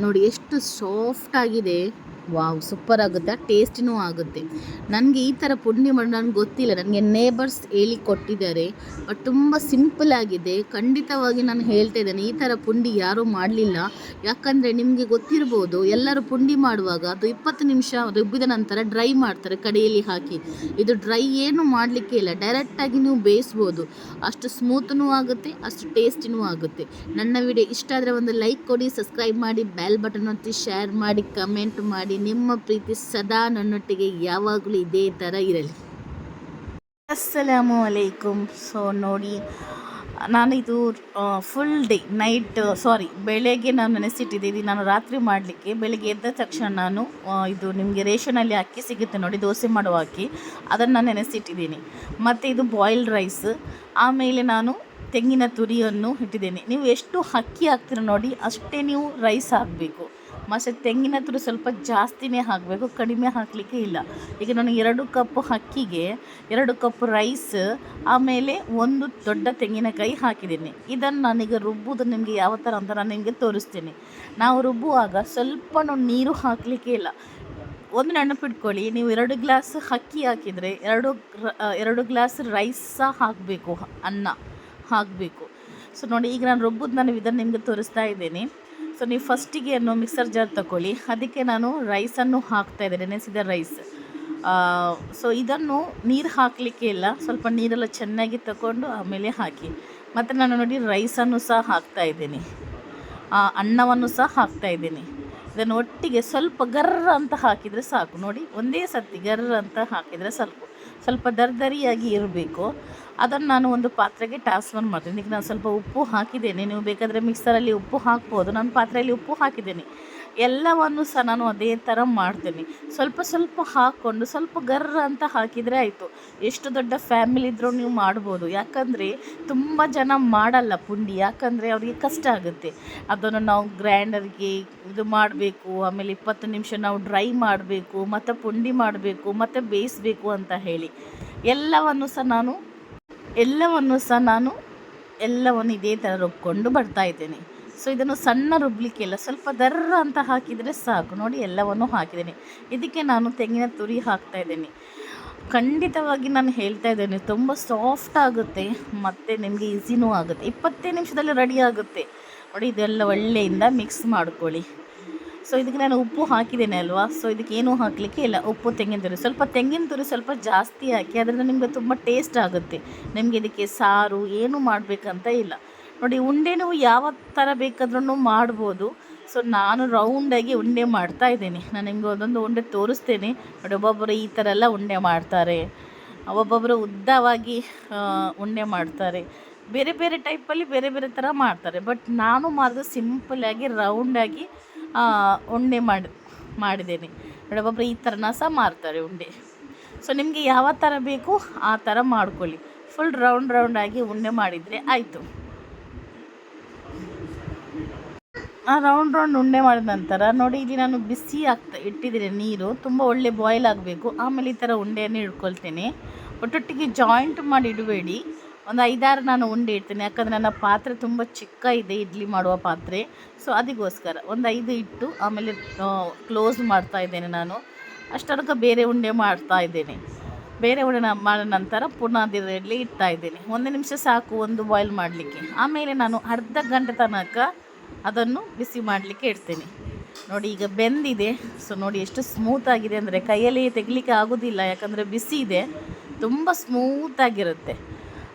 ನೋಡಿ ಎಷ್ಟು ಸಾಫ್ಟ್ ಆಗಿದೆ. ವಾವ್, ಸೂಪರ್ ಆಗುತ್ತೆ, ಟೇಸ್ಟಿನೂ ಆಗುತ್ತೆ. ನನಗೆ ಈ ಥರ ಪುಂಡಿ ಮಾಡಿ ನನಗೆ ಗೊತ್ತಿಲ್ಲ, ನನಗೆ ನೇಬರ್ಸ್ ಹೇಳಿ ಕೊಟ್ಟಿದ್ದಾರೆ. ಬಟ್ ತುಂಬ ಸಿಂಪಲ್ ಆಗಿದೆ. ಖಂಡಿತವಾಗಿ ನಾನು ಹೇಳ್ತಾ ಇದ್ದೇನೆ, ಈ ಥರ ಪುಂಡಿ ಯಾರೂ ಮಾಡಲಿಲ್ಲ. ಯಾಕಂದರೆ ನಿಮಗೆ ಗೊತ್ತಿರ್ಬೋದು, ಎಲ್ಲರೂ ಪುಂಡಿ ಮಾಡುವಾಗ ಅದು 20 ನಿಮಿಷ ರುಬ್ಬಿದ ನಂತರ ಡ್ರೈ ಮಾಡ್ತಾರೆ ಕಡೆಯಲ್ಲಿ ಹಾಕಿ. ಇದು ಡ್ರೈ ಏನು ಮಾಡಲಿಕ್ಕೆ ಇಲ್ಲ, ಡೈರೆಕ್ಟಾಗಿ ನೀವು ಬೇಯಿಸ್ಬೋದು. ಅಷ್ಟು ಸ್ಮೂತ್ನೂ ಆಗುತ್ತೆ, ಅಷ್ಟು ಟೇಸ್ಟಿನೂ ಆಗುತ್ತೆ. ನನ್ನ ವಿಡಿಯೋ ಇಷ್ಟ ಆದರೆ ಒಂದು ಲೈಕ್ ಕೊಡಿ, ಸಬ್ಸ್ಕ್ರೈಬ್ ಮಾಡಿ, ಬೆಲ್ ಬಟನ್ ಒತ್ತಿ, ಶೇರ್ ಮಾಡಿ, ಕಮೆಂಟ್ ಮಾಡಿ. ನಿಮ್ಮ ಪ್ರೀತಿ ಸದಾ ನನ್ನೊಟ್ಟಿಗೆ ಯಾವಾಗಲೂ ಇದೇ ಥರ ಇರಲಿ. ಅಸ್ಸಲಾಮು ಅಲೈಕುಮ್. ಸೊ ನೋಡಿ, ನಾನಿದು ಫುಲ್ ಡೇ ಬೆಳಗ್ಗೆ ನಾನು ನೆನೆಸಿಟ್ಟಿದ್ದೀನಿ. ನಾನು ರಾತ್ರಿ ಮಾಡಲಿಕ್ಕೆ ಬೆಳಗ್ಗೆ ಎದ್ದ ತಕ್ಷಣ ನಾನು ಇದು ನಿಮಗೆ ರೇಷನಲ್ಲಿ ಅಕ್ಕಿ ಸಿಗುತ್ತೆ ನೋಡಿ, ದೋಸೆ ಮಾಡುವ ಅಕ್ಕಿ, ಅದನ್ನು ನಾನು ನೆನೆಸಿಟ್ಟಿದ್ದೀನಿ. ಮತ್ತು ಇದು ಬಾಯ್ಲ್ಡ್ ರೈಸ್. ಆಮೇಲೆ ನಾನು ತೆಂಗಿನ ತುರಿಯನ್ನು ಇಟ್ಟಿದ್ದೇನೆ. ನೀವು ಎಷ್ಟು ಅಕ್ಕಿ ಹಾಕ್ತೀರ ನೋಡಿ, ಅಷ್ಟೇ ನೀವು ರೈಸ್ ಹಾಕಬೇಕು. ಮತ್ತು ತೆಂಗಿನ ತುರಿ ಸ್ವಲ್ಪ ಜಾಸ್ತಿನೇ ಹಾಕಬೇಕು, ಕಡಿಮೆ ಹಾಕಲಿಕ್ಕೆ ಇಲ್ಲ. ಈಗ ನಾನು 2 ಕಪ್ ಅಕ್ಕಿಗೆ 2 ಕಪ್ ರೈಸ್, ಆಮೇಲೆ 1 ದೊಡ್ಡ ತೆಂಗಿನಕಾಯಿ ಹಾಕಿದ್ದೀನಿ. ಇದನ್ನು ನಾನೀಗ ರುಬ್ಬುವುದು ನಿಮಗೆ ಯಾವ ಥರ ಅಂತ ನಾನು ನಿಮಗೆ ತೋರಿಸ್ತೀನಿ. ನಾವು ರುಬ್ಬುವಾಗ ಸ್ವಲ್ಪ ನೀರು ಹಾಕಲಿಕ್ಕೆ ಇಲ್ಲ. ಒಂದು ನೆನಪಿಟ್ಕೊಳ್ಳಿ, ನೀವು 2 ಗ್ಲಾಸ್ ಅಕ್ಕಿ ಹಾಕಿದರೆ 2 ಗ್ಲಾಸ್ ರೈಸ್ ಸಹ ಹಾಕಬೇಕು, ಅನ್ನ ಹಾಕಬೇಕು. ಸೊ ನೋಡಿ, ಈಗ ನಾನು ರುಬ್ಬುದು ಇದನ್ನು ನಿಮಗೆ ತೋರಿಸ್ತಾ ಇದ್ದೇನೆ. ಸೊ ನೀವು ಫಸ್ಟಿಗೆ ಮಿಕ್ಸರ್ ಜಾರ್ ತಗೊಳ್ಳಿ, ಅದಕ್ಕೆ ನಾನು ರೈಸನ್ನು ಹಾಕ್ತಾಯಿದ್ದೇನೆ, ನೆನೆಸಿದ ರೈಸ್. ಸೊ ಇದನ್ನು ನೀರು ಹಾಕಲಿಕ್ಕೆ ಇಲ್ಲ, ಸ್ವಲ್ಪ ನೀರೆಲ್ಲ ಚೆನ್ನಾಗಿ ತಗೊಂಡು ಆಮೇಲೆ ಹಾಕಿ. ಮತ್ತು ನಾನು ನೋಡಿ ರೈಸನ್ನು ಸಹ ಹಾಕ್ತಾಯಿದ್ದೀನಿ, ಅನ್ನವನ್ನು ಸಹ ಹಾಕ್ತಾಯಿದ್ದೀನಿ. ಇದನ್ನು ಒಟ್ಟಿಗೆ ಸ್ವಲ್ಪ ಗರ್ರ ಅಂತ ಹಾಕಿದರೆ ಸಾಕು. ನೋಡಿ, ಒಂದೇ ಸರ್ತಿ ಗರ್ರ ಅಂತ ಹಾಕಿದರೆ ಸ್ವಲ್ಪ ದರ್ದರಿಯಾಗಿ ಇರಬೇಕು. ಅದನ್ನು ನಾನು ಒಂದು ಪಾತ್ರೆಗೆ ಟ್ರಾನ್ಸ್ಫರ್ ಮಾಡ್ತೀನಿ. ಈಗ ನಾನು ಸ್ವಲ್ಪ ಉಪ್ಪು ಹಾಕಿದ್ದೇನೆ, ನೀವು ಬೇಕಾದರೆ ಮಿಕ್ಸರಲ್ಲಿ ಉಪ್ಪು ಹಾಕ್ಬೋದು. ನಾನು ಪಾತ್ರೆಯಲ್ಲಿ ಉಪ್ಪು ಹಾಕಿದ್ದೇನೆ. ಎಲ್ಲವನ್ನು ಸಹ ನಾನು ಅದೇ ಥರ ಮಾಡ್ತೀನಿ. ಸ್ವಲ್ಪ ಹಾಕ್ಕೊಂಡು ಸ್ವಲ್ಪ ಗರ್ರ ಅಂತ ಹಾಕಿದರೆ ಆಯಿತು. ಎಷ್ಟು ದೊಡ್ಡ ಫ್ಯಾಮಿಲಿ ಇದ್ದರೂ ನೀವು ಮಾಡ್ಬೋದು. ಯಾಕಂದರೆ ತುಂಬ ಜನ ಮಾಡಲ್ಲ ಪುಂಡಿ, ಯಾಕಂದರೆ ಅವರಿಗೆ ಕಷ್ಟ ಆಗುತ್ತೆ. ಅದನ್ನು ನಾವು ಗ್ರೈಂಡರ್ಗೆ ಇದು ಮಾಡಬೇಕು, ಆಮೇಲೆ 20 ನಿಮಿಷ ನಾವು ಡ್ರೈ ಮಾಡಬೇಕು, ಮತ್ತು ಪುಂಡಿ ಮಾಡಬೇಕು, ಮತ್ತು ಬೇಯಿಸಬೇಕು ಅಂತ ಹೇಳಿ ಎಲ್ಲವನ್ನು ಸಹ ನಾನು ಇದೇ ಥರ ರುಬ್ಕೊಂಡು ಬರ್ತಾಯಿದ್ದೇನೆ. ಸೊ ಇದನ್ನು ಸಣ್ಣ ರುಬ್ಬಲಿಕ್ಕೆಲ್ಲ ಸ್ವಲ್ಪ ದರ್ರ ಅಂತ ಹಾಕಿದರೆ ಸಾಕು. ನೋಡಿ, ಎಲ್ಲವನ್ನು ಹಾಕಿದ್ದೀನಿ. ಇದಕ್ಕೆ ನಾನು ತೆಂಗಿನ ತುರಿ ಹಾಕ್ತಾಯಿದ್ದೀನಿ. ಖಂಡಿತವಾಗಿ ನಾನು ಹೇಳ್ತಾ ಇದ್ದೇನೆ, ತುಂಬ ಸಾಫ್ಟ್ ಆಗುತ್ತೆ ಮತ್ತು ನಿಮಗೆ ಈಸಿನೂ ಆಗುತ್ತೆ. 20 ನಿಮಿಷದಲ್ಲಿ ರೆಡಿ ಆಗುತ್ತೆ. ನೋಡಿ, ಇದೆಲ್ಲ ಒಳ್ಳೆಯಿಂದ ಮಿಕ್ಸ್ ಮಾಡ್ಕೊಳ್ಳಿ. ಸೊ ಇದಕ್ಕೆ ನಾನು ಉಪ್ಪು ಹಾಕಿದ್ದೇನೆ ಅಲ್ವಾ, ಸೊ ಇದಕ್ಕೆ ಏನೂ ಹಾಕಲಿಕ್ಕೆ ಇಲ್ಲ. ಉಪ್ಪು, ತೆಂಗಿನ ತುರಿ ಸ್ವಲ್ಪ ಜಾಸ್ತಿ ಹಾಕಿ, ಅದರಿಂದ ನಿಮಗೆ ತುಂಬ ಟೇಸ್ಟ್ ಆಗುತ್ತೆ. ನಿಮಗೆ ಇದಕ್ಕೆ ಸಾರು ಏನು ಮಾಡಬೇಕಂತ ಇಲ್ಲ. ನೋಡಿ, ಉಂಡೆ ನೀವು ಯಾವ ಥರ ಬೇಕಾದ್ರೂ ಮಾಡ್ಬೋದು. ಸೊ ನಾನು ರೌಂಡಾಗಿ ಉಂಡೆ ಮಾಡ್ತಾಯಿದ್ದೇನೆ. ನಾನು ನಿಮಗೆ ಒಂದೊಂದು ಉಂಡೆ ತೋರಿಸ್ತೇನೆ ನೋಡಿ. ಒಬ್ಬೊಬ್ಬರು ಈ ಥರ ಎಲ್ಲ ಉಂಡೆ ಮಾಡ್ತಾರೆ, ಒಬ್ಬೊಬ್ಬರು ಉದ್ದವಾಗಿ ಉಂಡೆ ಮಾಡ್ತಾರೆ. ಬೇರೆ ಬೇರೆ ಟೈಪಲ್ಲಿ ಬೇರೆ ಬೇರೆ ಥರ ಮಾಡ್ತಾರೆ. ಬಟ್ ನಾನು ಮಾಡೋದು ಸಿಂಪಲ್ಲಾಗಿ ರೌಂಡಾಗಿ ಉಂಡೆ ಮಾಡಿದ್ದೇನೆ ನೋಡಿ. ಒಬ್ಬೊಬ್ಬರು ಈ ಥರನ ಸಹ ಮಾಡ್ತಾರೆ ಉಂಡೆ. ಸೊ ನಿಮಗೆ ಯಾವ ಥರ ಬೇಕು ಆ ಥರ ಮಾಡ್ಕೊಳ್ಳಿ. ಫುಲ್ ರೌಂಡಾಗಿ ಉಂಡೆ ಮಾಡಿದರೆ ಆಯಿತು. ಆ ರೌಂಡ್ ಉಂಡೆ ಮಾಡಿದ ನಂತರ ನೋಡಿ, ಇಲ್ಲಿ ನಾನು ಬಿಸಿ ಇಟ್ಟಿದ್ದೀನಿ ನೀರು, ತುಂಬ ಒಳ್ಳೆ ಬಾಯ್ಲ್ ಆಗಬೇಕು. ಆಮೇಲೆ ಈ ಥರ ಉಂಡೆಯನ್ನು ಇಟ್ಕೊಳ್ತೇನೆ. ಒಟ್ಟೊಟ್ಟಿಗೆ ಜಾಯಿಂಟ್ ಮಾಡಿ ಇಡಬೇಡಿ. ಒಂದು 5-6 ನಾನು ಉಂಡೆ ಇಡ್ತೀನಿ, ಯಾಕಂದರೆ ನನ್ನ ಪಾತ್ರೆ ತುಂಬ ಚಿಕ್ಕ ಇದೆ, ಇಡ್ಲಿ ಮಾಡುವ ಪಾತ್ರೆ. ಸೊ ಅದಕ್ಕೋಸ್ಕರ ಒಂದು 5 ಇಟ್ಟು ಆಮೇಲೆ ಕ್ಲೋಸ್ ಮಾಡ್ತಾ ಇದ್ದೇನೆ. ನಾನು ಅಷ್ಟರಕ್ಕೆ ಬೇರೆ ಉಂಡೆ ಮಾಡ್ತಾ ಇದ್ದೇನೆ. ಬೇರೆ ಉಂಡೆ ಮಾಡಿದ ನಂತರ ಪುನಃ ಅದರಲ್ಲಿ ಇಡ್ತಾ ಇದ್ದೇನೆ. 1 ನಿಮಿಷ ಸಾಕು ಒಂದು ಬಾಯ್ಲ್ ಮಾಡಲಿಕ್ಕೆ. ಆಮೇಲೆ ನಾನು ಅರ್ಧ ಗಂಟೆ ತನಕ ಅದನ್ನು ಬಿಸಿ ಮಾಡಲಿಕ್ಕೆ ಇಡ್ತೇನೆ. ನೋಡಿ, ಈಗ ಬೆಂದಿದೆ. ಸೊ ನೋಡಿ ಎಷ್ಟು ಸ್ಮೂತಾಗಿದೆ ಅಂದರೆ ಕೈಯಲ್ಲಿ ತೆಗಿಲಿಕ್ಕೆ ಆಗೋದಿಲ್ಲ, ಯಾಕಂದರೆ ಬಿಸಿ ಇದೆ, ತುಂಬ ಸ್ಮೂತಾಗಿರುತ್ತೆ.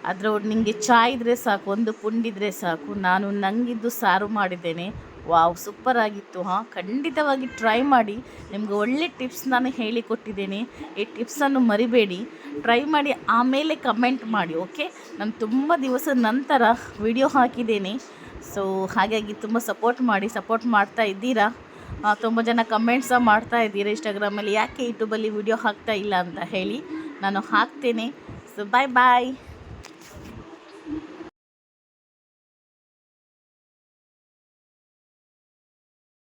ಅದರ ನಿಮಗೆ ಚಾಯ್ ಇದ್ದರೆ ಸಾಕು, ಒಂದು ಪುಂಡಿದ್ರೆ ಸಾಕು. ನಾನು ನಂಗಿದ್ದು ಸಾರು ಮಾಡಿದ್ದೇನೆ. ವಾವ್, ಸೂಪರ್ ಆಗಿತ್ತು. ಖಂಡಿತವಾಗಿ ಟ್ರೈ ಮಾಡಿ. ನಿಮ್ಗೆ ಒಳ್ಳೆ ಟಿಪ್ಸ್ ನಾನು ಹೇಳಿಕೊಟ್ಟಿದ್ದೇನೆ. ಈ ಟಿಪ್ಸನ್ನು ಮರಿಬೇಡಿ, ಟ್ರೈ ಮಾಡಿ, ಆಮೇಲೆ ಕಮೆಂಟ್ ಮಾಡಿ. ಓಕೆ, ನಾನು ತುಂಬ ದಿವಸದ ನಂತರ ವಿಡಿಯೋ ಹಾಕಿದ್ದೇನೆ. ಸೊ ಹಾಗಾಗಿ ತುಂಬ ಸಪೋರ್ಟ್ ಮಾಡ್ತಾ ಇದ್ದೀರಾ. ತುಂಬ ಜನ ಕಮೆಂಟ್ಸ್ ಸಹ ಮಾಡ್ತಾ ಇದ್ದೀರಾ ಇನ್ಸ್ಟಾಗ್ರಾಮಲ್ಲಿ, ಯಾಕೆ ಯೂಟ್ಯೂಬಲ್ಲಿ ವಿಡಿಯೋ ಹಾಕ್ತಾ ಇಲ್ಲ ಅಂತ ಹೇಳಿ. ನಾನು ಹಾಕ್ತೇನೆ. ಸೊ ಬಾಯ್.